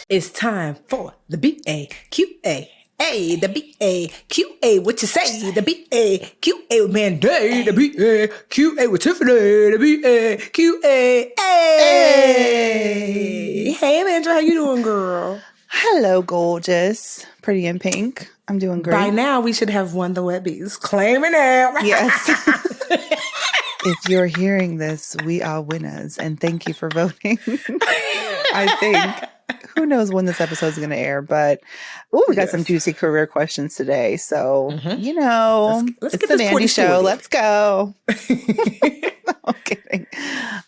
It's time for the BAQA. Hey, the BAQA, what you say? The BAQA with Manday, the BAQA with Tiffany, the BAQA. Hey, hey, Amanda, how you doing, girl? Hello, gorgeous, pretty in pink. I'm doing great. By now, we should have won the Webbies. Claim it now. Yes. If you're hearing this, we are winners, and thank you for voting. I think. Who knows when this episode is going to air, but we got some juicy career questions today. So, let's it's get the this Mandy Show. sorted. Let's go. I'm kidding.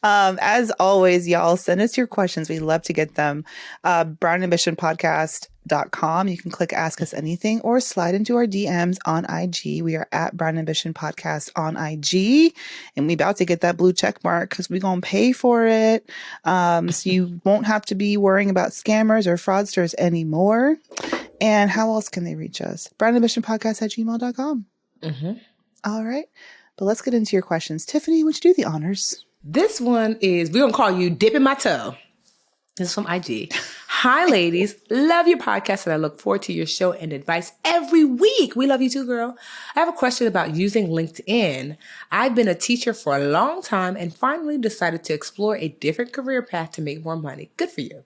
As always, y'all, send us your questions. We love to get them. BrownAmbitionPodcast.com. You can click Ask Us Anything or slide into our DMs on IG. We are at Brown Ambition Podcast on IG. And we about to get that blue check mark because we're going to pay for it. So you won't have to be worrying about scammers or fraudsters anymore. And how else can they reach us? BrownAmbitionPodcast@gmail.com. All right. But let's get into your questions. Tiffany, would you do the honors? This one is, we're going to call you Dipping My Toe. This is from IG. Hi, ladies. Love your podcast and I look forward to your show and advice every week. We love you too, girl. I have a question about using LinkedIn. I've been a teacher for a long time and finally decided to explore a different career path to make more money. Good for you.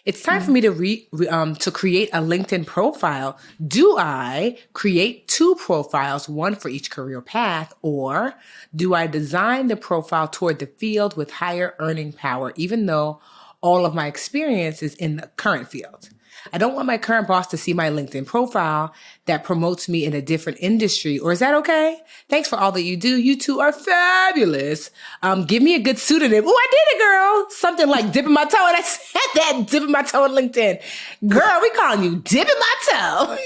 It's time for me to create a LinkedIn profile. Do I create 2 profiles, one for each career path, or do I design the profile toward the field with higher earning power, even though all of my experience is in the current field? I don't want my current boss to see my LinkedIn profile that promotes me in a different industry. Or is that okay? Thanks for all that you do. You two are fabulous. Give me a good pseudonym. Oh, I did it, girl. Something like Dipping My Toe. And I said that, Dipping My Toe on LinkedIn. Girl, we calling you Dipping My Toe.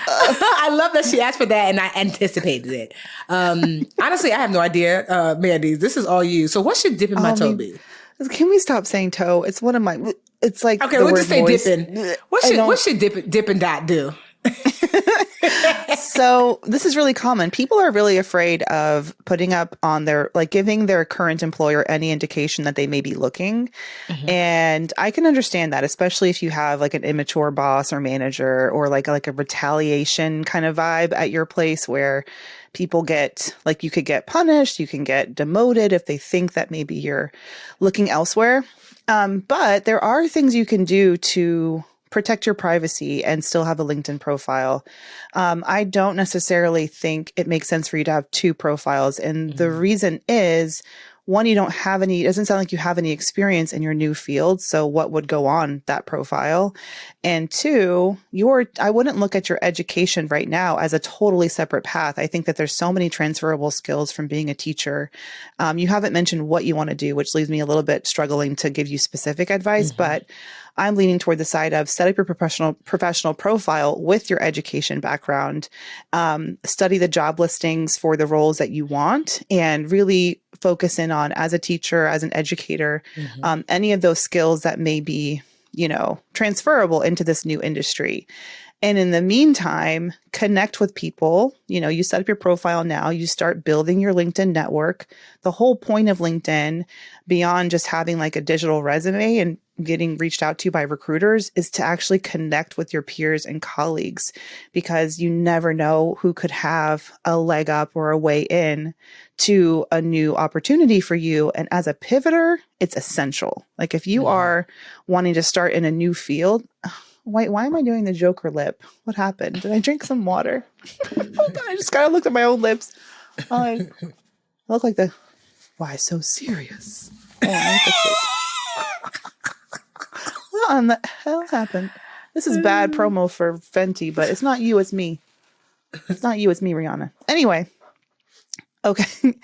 I love that she asked for that and I anticipated it. Honestly, I have no idea, Mandy. This is all you. So what should Dipping My Toe be? Can we stop saying toe? It's one of my, it's like, okay, we'll just say dipping. What should Dippin' Dot do? So this is really common. People are really afraid of putting up on their, like giving their current employer any indication that they may be looking. And I can understand that, especially if you have like an immature boss or manager or like a retaliation kind of vibe at your place where people get, like, you could get punished, you can get demoted if they think that maybe you're looking elsewhere. But there are things you can do to protect your privacy and still have a LinkedIn profile. I don't necessarily think it makes sense for you to have 2 profiles. And the reason is, one, you don't have any, it doesn't sound like you have any experience in your new field. So what would go on that profile? And 2, I wouldn't look at your education right now as a totally separate path. I think that there's so many transferable skills from being a teacher. You haven't mentioned what you want to do, which leaves me a little bit struggling to give you specific advice, but I'm leaning toward the side of set up your professional profile with your education background, study the job listings for the roles that you want, and really focus in on, as a teacher, as an educator, any of those skills that may be, transferable into this new industry. And in the meantime, connect with people. You set up your profile now, you start building your LinkedIn network. The whole point of LinkedIn, beyond just having like a digital resume and getting reached out to by recruiters, is to actually connect with your peers and colleagues, because you never know who could have a leg up or a way in to a new opportunity for you. And as a pivoter, it's essential. Like if you are wanting to start in a new field, why am I doing the Joker lip? What happened? Did I drink some water? Hold on, I just kind of looked at my own lips. I look like why so serious? Oh, let me fix this. What on the hell happened? This is bad promo for Fenty, but it's not you, it's me. It's not you, it's me, Rihanna. Anyway. Okay.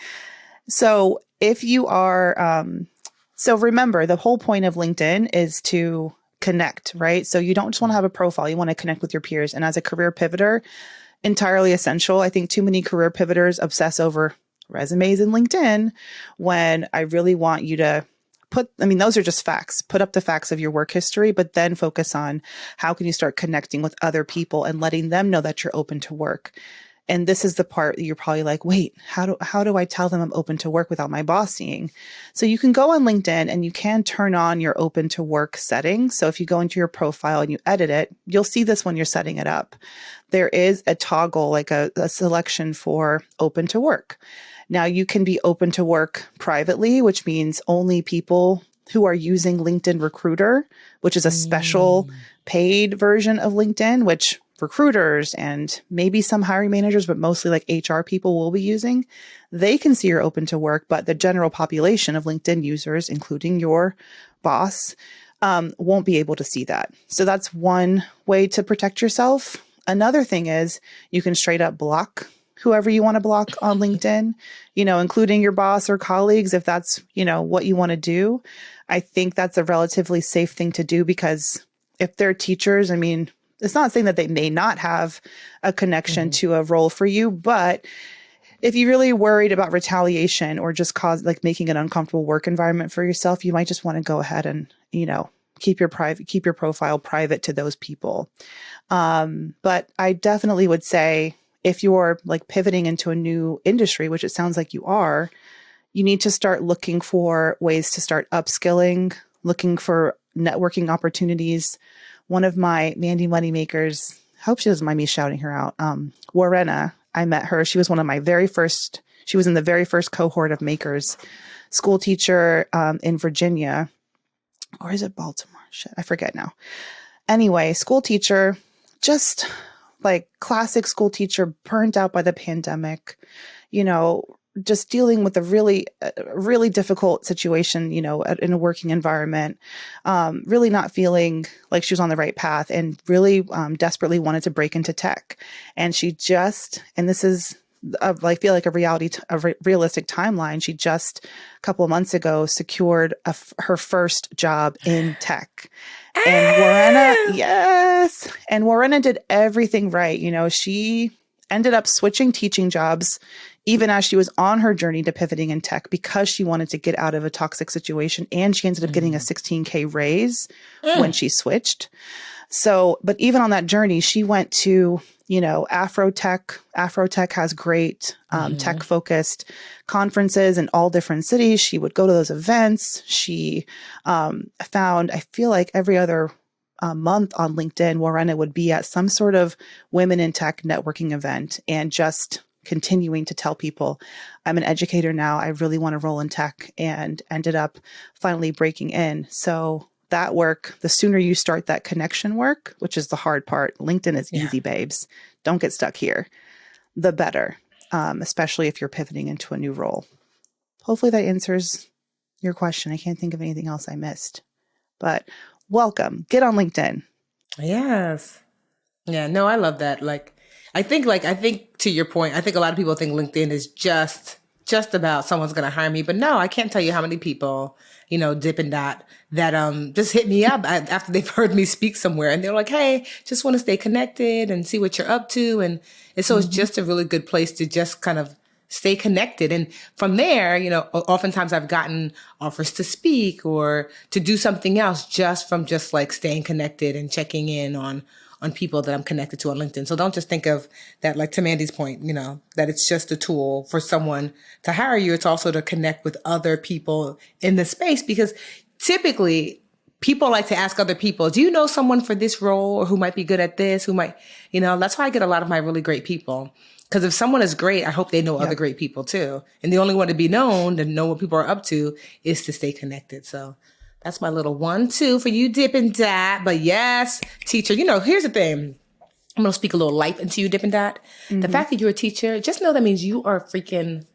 So if you are, so remember, the whole point of LinkedIn is to connect, right? So you don't just want to have a profile, you want to connect with your peers. And as a career pivoter, entirely essential. I think too many career pivoters obsess over resumes in LinkedIn when I really want you to those are just facts. Put up the facts of your work history, but then focus on how can you start connecting with other people and letting them know that you're open to work. And this is the part that you're probably like, wait, how do I tell them I'm open to work without my boss seeing? So you can go on LinkedIn and you can turn on your open to work settings. So if you go into your profile and you edit it, you'll see this when you're setting it up. There is a toggle, like a selection for open to work. Now you can be open to work privately, which means only people who are using LinkedIn Recruiter, which is a special paid version of LinkedIn, which recruiters and maybe some hiring managers, but mostly like HR people will be using. They can see you're open to work, but the general population of LinkedIn users, including your boss, won't be able to see that. So that's one way to protect yourself. Another thing is you can straight up block whoever you want to block on LinkedIn, including your boss or colleagues, if that's, what you want to do. I think that's a relatively safe thing to do because if they're teachers, I mean, it's not saying that they may not have a connection to a role for you, but if you're really worried about retaliation or just making an uncomfortable work environment for yourself, you might just want to go ahead and, keep your profile private to those people. But I definitely would say if you're like pivoting into a new industry, which it sounds like you are, you need to start looking for ways to start upskilling, looking for networking opportunities. One of my Mandy Moneymakers, I hope she doesn't mind me shouting her out, Warrena, I met her. She was she was in the very first cohort of makers, school teacher in Virginia, or is it Baltimore? Shit, I forget now. Anyway, school teacher, just like classic school teacher, burnt out by the pandemic, just dealing with a really difficult situation, in a working environment, really not feeling like she was on the right path and really desperately wanted to break into tech. And she just, and this is, I feel like a realistic timeline. She just a couple of months ago secured her first job in tech. And Warrena did everything right. She ended up switching teaching jobs even as she was on her journey to pivoting in tech because she wanted to get out of a toxic situation. And she ended up getting a $16K raise when she switched. So, but even on that journey, she went to, Afrotech. Afrotech has great tech focused conferences in all different cities. She would go to those events. She found, I feel like every other month on LinkedIn, Warrena would be at some sort of women in tech networking event and just continuing to tell people, I'm an educator now. I really want to roll in tech, and ended up finally breaking in. So that work, the sooner you start that connection work, which is the hard part, LinkedIn is easy, babes. Don't get stuck here. The better, especially if you're pivoting into a new role. Hopefully that answers your question. I can't think of anything else I missed, but welcome. Get on LinkedIn. Yes. Yeah, no, I love that. I think to your point, I think a lot of people think LinkedIn is just about someone's going to hire me, but no, I can't tell you how many people, Dip and Dot that just hit me up after they've heard me speak somewhere, and they're like, hey, just want to stay connected and see what you're up to. And so it's just a really good place to just kind of stay connected. And from there, oftentimes I've gotten offers to speak or to do something else just from staying connected and checking in on people that I'm connected to on LinkedIn. So don't just think of that, like to Mandy's point, that it's just a tool for someone to hire you. It's also to connect with other people in the space, because typically people like to ask other people, do you know someone for this role or who might be good at this, who might, that's why I get a lot of my really great people. Because if someone is great, I hope they know other great people too. And the only way to be known, to know what people are up to, is to stay connected. So that's my little 1-2 for you, Dip and Dot. But yes, teacher, here's the thing. I'm going to speak a little life into you, Dip and Dot. The fact that you're a teacher, just know that means you are a freaking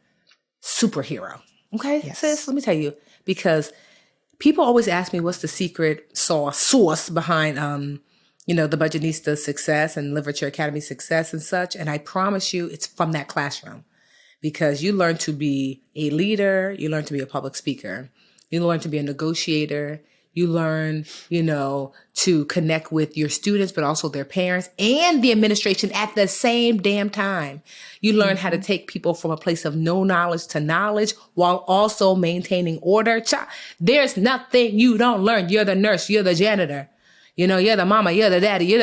superhero. Okay, sis? Let me tell you. Because people always ask me what's the secret sauce behind, the Budgetnista success and Literature Academy success and such. And I promise you, it's from that classroom. Because you learn to be a leader. You learn to be a public speaker. You learn to be a negotiator. You learn, to connect with your students, but also their parents and the administration at the same damn time. You learn how to take people from a place of no knowledge to knowledge while also maintaining order. There's nothing you don't learn. You're the nurse. You're the janitor. you're the mama, you're the daddy,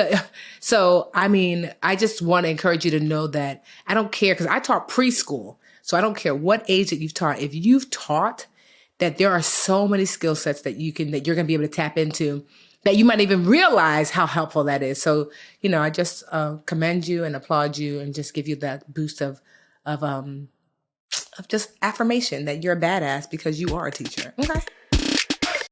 So, I mean, I just want to encourage you to know that I don't care, because I taught preschool. So I don't care what age that you've taught. If you've taught, that there are so many skill sets that you're going to be able to tap into, that you might even realize how helpful that is. So, I just commend you and applaud you and just give you that boost of just affirmation that you're a badass because you are a teacher. Okay.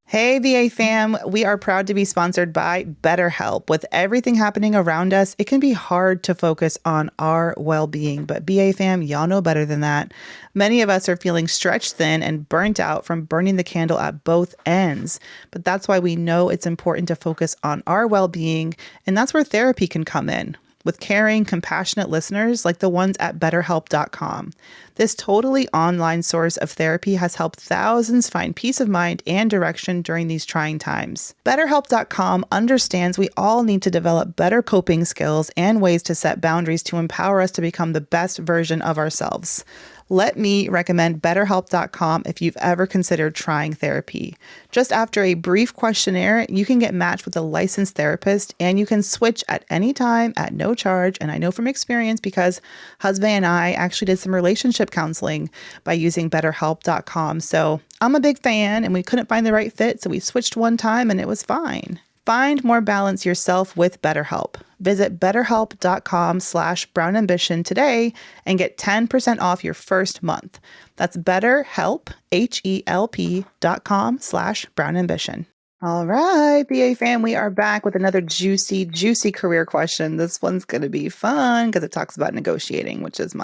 Hey, VA fam, we are proud to be sponsored by BetterHelp. With everything happening around us, it can be hard to focus on our well-being, but VA fam, y'all know better than that. Many of us are feeling stretched thin and burnt out from burning the candle at both ends. But that's why we know it's important to focus on our well-being, and that's where therapy can come in, with caring, compassionate listeners like the ones at BetterHelp.com. This totally online source of therapy has helped thousands find peace of mind and direction during these trying times. BetterHelp.com understands we all need to develop better coping skills and ways to set boundaries to empower us to become the best version of ourselves. Let me recommend BetterHelp.com if you've ever considered trying therapy. Just after a brief questionnaire, you can get matched with a licensed therapist, and you can switch at any time at no charge. And I know from experience, because husband and I actually did some relationship counseling by using BetterHelp.com. So I'm a big fan, and we couldn't find the right fit, so we switched one time and it was fine. Find more balance yourself with BetterHelp. Visit betterhelp.com/brownambition today and get 10% off your first month. That's BetterHelp, HELP.com/brownambition. All right, BA fam, we are back with another juicy, juicy career question. This one's going to be fun because it talks about negotiating, which is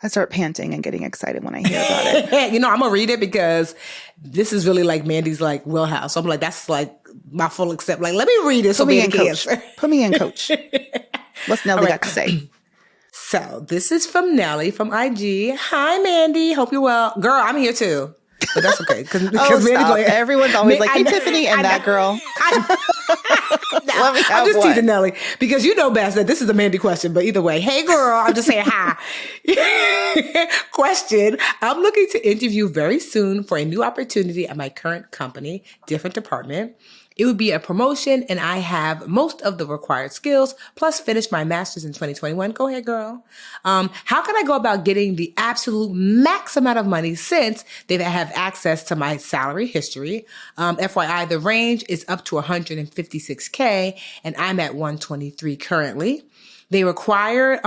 I start panting and getting excited when I hear about it. I'm going to read it because this is really like Mandy's like wheelhouse. So I'm like, that's like my full accept. Like, let me read it. Put me in, coach. Put me in, coach. What's Nelly got to say? So this is from Nelly from IG. Hi, Mandy. Hope you're well. Girl, I'm here too. But that's okay. Everyone's always like, hey, Tiffany, and that girl. I'm just teasing Nelly because you know best that this is a Mandy question. But either way, hey, girl, I'm just saying hi. Question. I'm looking to interview very soon for a new opportunity at my current company, different department. It would be a promotion, and I have most of the required skills, plus finished my master's in 2021. Go ahead, girl. How can I go about getting the absolute max amount of money since they have access to my salary history? FYI, the range is up to $156K, and I'm at 123 currently. They require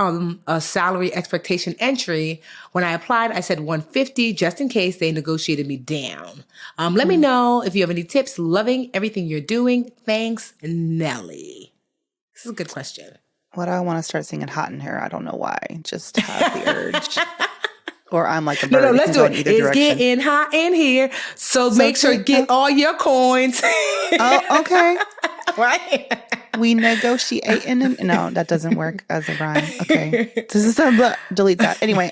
a salary expectation entry. When I applied, I said 150 just in case they negotiated me down. Let me know if you have any tips. Loving everything you're doing. Thanks, Nelly. This is a good question. What I want to start singing Hot in Here. I don't know why. Just have the urge. Or I'm like a bird. No, let's do it. It's getting hot in here. So make sure you get all your coins. Oh, okay. Right? We negotiating. No, that doesn't work as a rhyme. Okay. This is delete that. Anyway,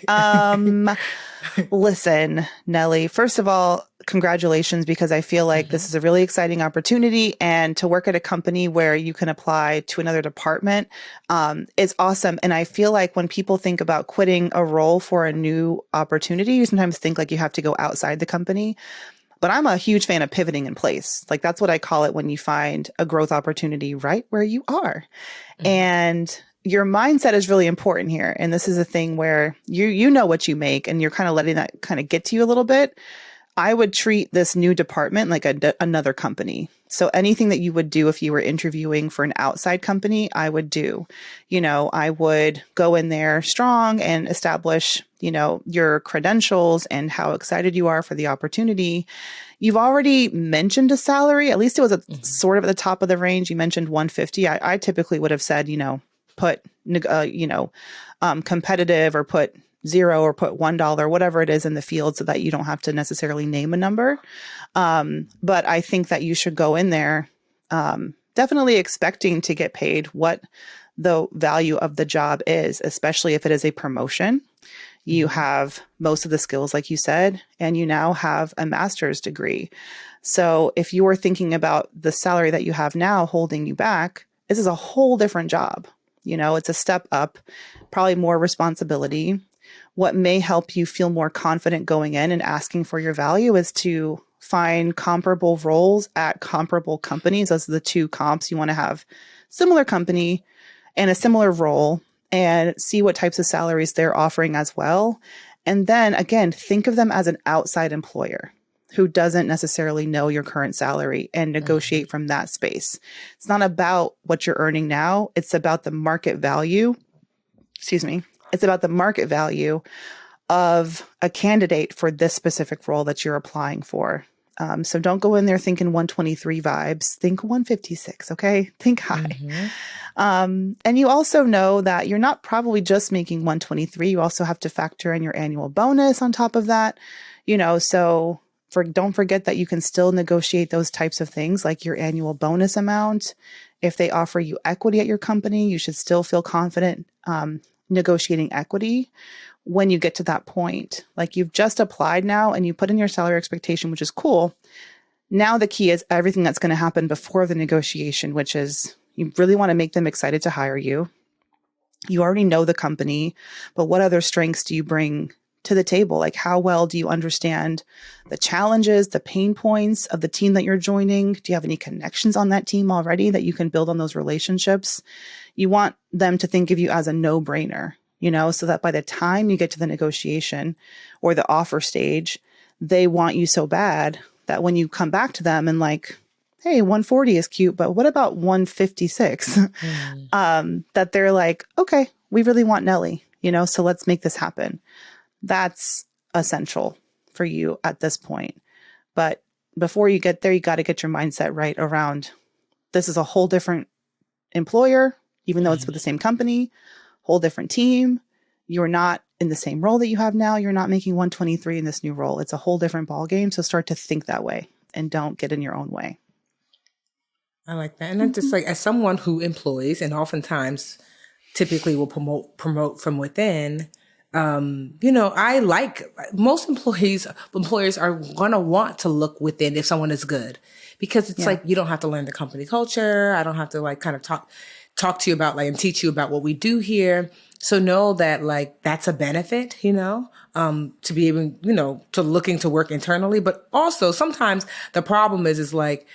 listen, Nelly, first of all, congratulations, because I feel like this is a really exciting opportunity, and to work at a company where you can apply to another department is awesome. And I feel like when people think about quitting a role for a new opportunity, you sometimes think like you have to go outside the company. But I'm a huge fan of pivoting in place. Like, that's what I call it when you find a growth opportunity right where you are. Mm-hmm. And your mindset is really important here. And this is a thing where you know what you make, and you're kind of letting that kind of get to you a little bit. I would treat this new department like another company. So anything that you would do if you were interviewing for an outside company, I would do. I would go in there strong and establish, your credentials and how excited you are for the opportunity. You've already mentioned a salary. At least it was sort of at the top of the range. You mentioned 150. I typically would have said, put, competitive, or put 0 or put $1, whatever it is in the field, so that you don't have to necessarily name a number. But I think that you should go in there definitely expecting to get paid what the value of the job is, especially if it is a promotion. You have most of the skills, like you said, and you now have a master's degree. So if you are thinking about the salary that you have now holding you back, this is a whole different job. It's a step up, probably more responsibility. What may help you feel more confident going in and asking for your value is to find comparable roles at comparable companies. Those are the two comps. You want to have similar company and a similar role and see what types of salaries they're offering as well. And then again, think of them as an outside employer who doesn't necessarily know your current salary and negotiate from that space. It's not about what you're earning now. It's about the market value. Excuse me. It's about the market value of a candidate for this specific role that you're applying for. So don't go in there thinking 123 vibes. Think 156, okay? Think high. And you also know that you're not probably just making 123. You also have to factor in your annual bonus on top of that. So don't forget that you can still negotiate those types of things like your annual bonus amount. If they offer you equity at your company, you should still feel confident negotiating equity when you get to that point. Like you've just applied now and you put in your salary expectation, which is cool. Now the key is everything that's going to happen before the negotiation, which is you really want to make them excited to hire you. You already know the company, but what other strengths do you bring to the table? Like how well do you understand the challenges, the pain points of the team that you're joining? Do you have any connections on that team already that you can build on those relationships? You want them to think of you as a no-brainer, so that by the time you get to the negotiation or the offer stage, they want you so bad that when you come back to them and like, hey, 140 is cute, but what about 156? That they're like, okay, we really want Nelly, so let's make this happen. That's essential for you at this point. But before you get there, you got to get your mindset right around this is a whole different employer, even though it's with the same company, whole different team. You're not in the same role that you have now. You're not making 123 in this new role. It's a whole different ball game. So start to think that way and don't get in your own way. I like that. And I'm just like, as someone who employs and oftentimes typically will promote from within, I like most employers are going to want to look within if someone is good, because it's like, you don't have to learn the company culture. I don't have to like kind of talk to you about like and teach you about what we do here. So know that like that's a benefit, to be able, to looking to work internally. But also sometimes the problem is like,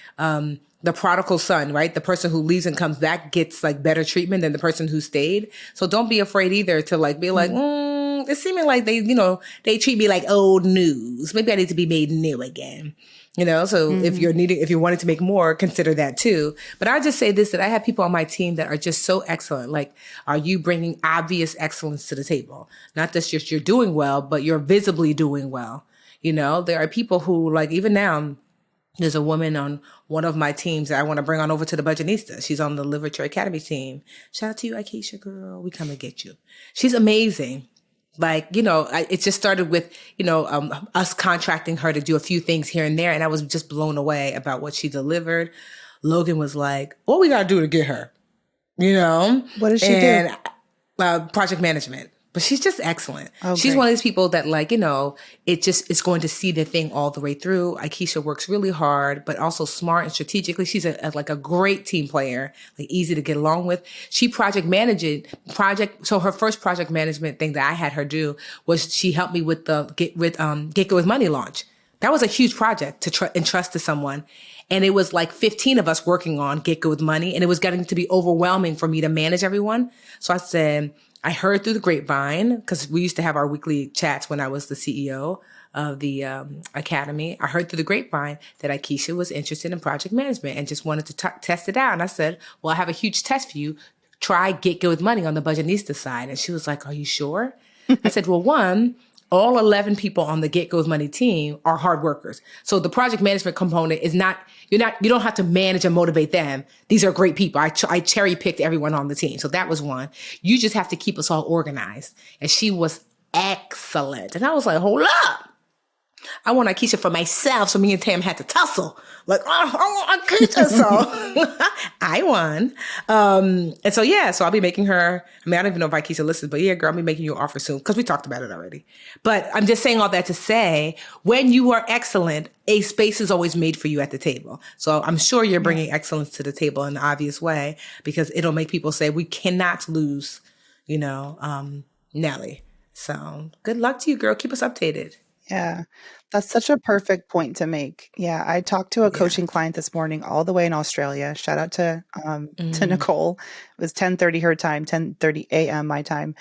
the prodigal son, right? The person who leaves and comes back gets like better treatment than the person who stayed. So don't be afraid either to like be like, it's seeming like they treat me like old news. Maybe I need to be made new again. So if you're wanting to make more, consider that too. But I just say this, that I have people on my team that are just so excellent. Like, are you bringing obvious excellence to the table? Not just you're doing well, but you're visibly doing well. There are people who like, even now, there's a woman on one of my teams that I want to bring on over to the Budgetnista. She's on the Literature Academy team. Shout out to you, Akeisha, girl. We come and get you. She's amazing. Like, it just started with, us contracting her to do a few things here and there. And I was just blown away about what she delivered. Logan was like, what we got to do to get her? What does she do? Project management. But she's just excellent. Oh, she's great. one of these people that like, it's going to see the thing all the way through. Akeisha works really hard, but also smart and strategically. She's a great team player, like easy to get along with. She so her first project management thing that I had her do was she helped me with the Get Good With Money launch. That was a huge project to entrust to someone. And it was like 15 of us working on Get Good With Money. And it was getting to be overwhelming for me to manage everyone. So I said, I heard through the grapevine, because we used to have our weekly chats when I was the CEO of the academy. I heard through the grapevine that Akeisha was interested in project management and just wanted to test it out. And I said, well, I have a huge test for you. Try Get Good With Money on the Budgetnista side. And she was like, are you sure? I said, well, all 11 people on the Get Good With Money team are hard workers. So the project management component is you don't have to manage and motivate them. These are great people. I cherry picked everyone on the team. So that was one. You just have to keep us all organized. And she was excellent. And I was like, hold up. I want Akeisha for myself. So me and Tam had to tussle. Like, I want Akeisha. So I won. And so, so I'll be making her, I don't even know if Akeisha listens, but yeah, girl, I'll be making you an offer soon because we talked about it already. But I'm just saying all that to say, when you are excellent, a space is always made for you at the table. So I'm sure you're bringing excellence to the table in an obvious way, because it'll make people say, we cannot lose, Nelly. So good luck to you, girl. Keep us updated. Yeah, that's such a perfect point to make. Yeah, I talked to a Yeah. coaching client this morning all the way in Australia. Shout out to Mm. Nicole. It was 10:30 her time, 10:30 a.m. my time.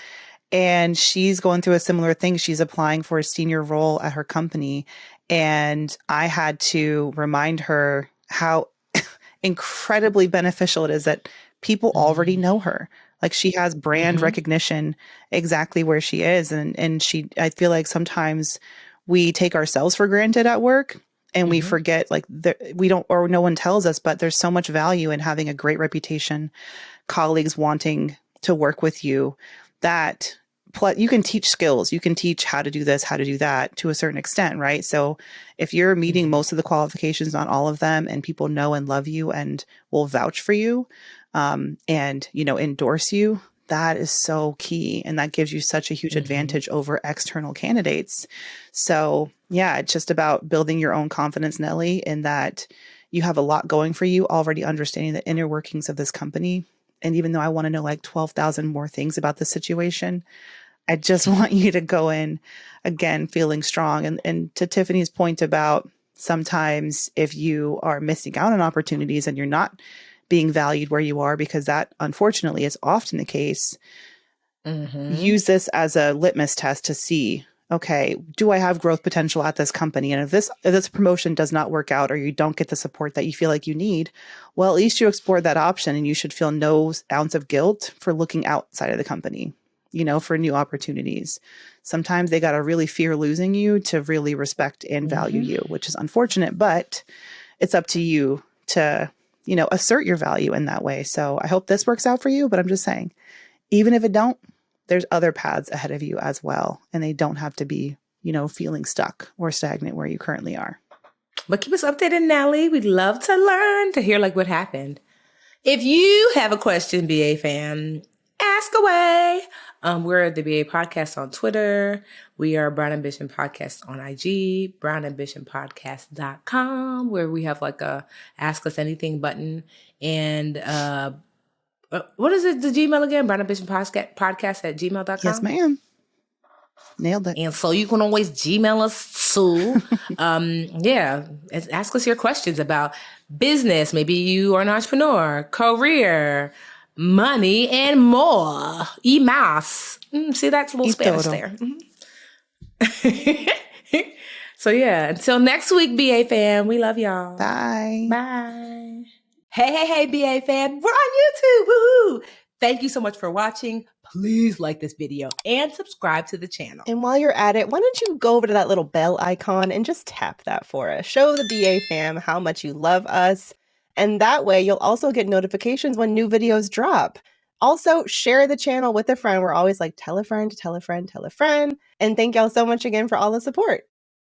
And she's going through a similar thing. She's applying for a senior role at her company. And I had to remind her how incredibly beneficial it is that people already Mm. know her. Like she has brand Mm-hmm. recognition exactly where she is. And I feel like sometimes we take ourselves for granted at work and we Mm-hmm. forget like we don't, or no one tells us, but there's so much value in having a great reputation, colleagues wanting to work with you, that you can teach skills. You can teach how to do this, how to do that to a certain extent, right? So if you're meeting Mm-hmm. most of the qualifications, not all of them, and people know and love you and will vouch for you, and endorse you, that is so key, and that gives you such a huge Mm-hmm. advantage over external candidates. So yeah, it's just about building your own confidence, Nelly, in that you have a lot going for you, already understanding the inner workings of this company. And even though I want to know like 12,000 more things about the situation, I just want you to go in again feeling strong. And to Tiffany's point about sometimes if you are missing out on opportunities and you're not being valued where you are, because that unfortunately is often the case, Mm-hmm. use this as a litmus test to see, okay, do I have growth potential at this company? And if this promotion does not work out or you don't get the support that you feel like you need, well, at least you explored that option, and you should feel no ounce of guilt for looking outside of the company, for new opportunities. Sometimes they got to really fear losing you to really respect and value Mm-hmm. you, which is unfortunate, but it's up to you to, assert your value in that way. So I hope this works out for you, but I'm just saying, even if it don't, there's other paths ahead of you as well. And they don't have to be, feeling stuck or stagnant where you currently are. But keep us updated, Nelly. We'd love to learn, to hear like what happened. If you have a question, BA fam, ask away. We're the BA Podcast on Twitter. We are Brown Ambition Podcast on IG, brownambitionpodcast.com, where we have like a Ask Us Anything button. And what is it, the Gmail again? Brown Ambition Podcast at Yes, gmail.com. ma'am. Nailed it. And so you can always Gmail us too. Yeah, ask us your questions about business. Maybe you are an entrepreneur, career, money, and more. Y más. See, that's a little Y Spanish todo. there. So yeah, until next week, BA fam. We love y'all. Bye. Bye. Hey, BA fam. We're on YouTube. Woohoo! Thank you so much for watching. Please like this video and subscribe to the channel. And while you're at it, why don't you go over to that little bell icon and just tap that for us. Show the BA fam how much you love us. And that way you'll also get notifications when new videos drop. Also, share the channel with a friend. We're always like, tell a friend, tell a friend, tell a friend. And thank y'all so much again for all the support.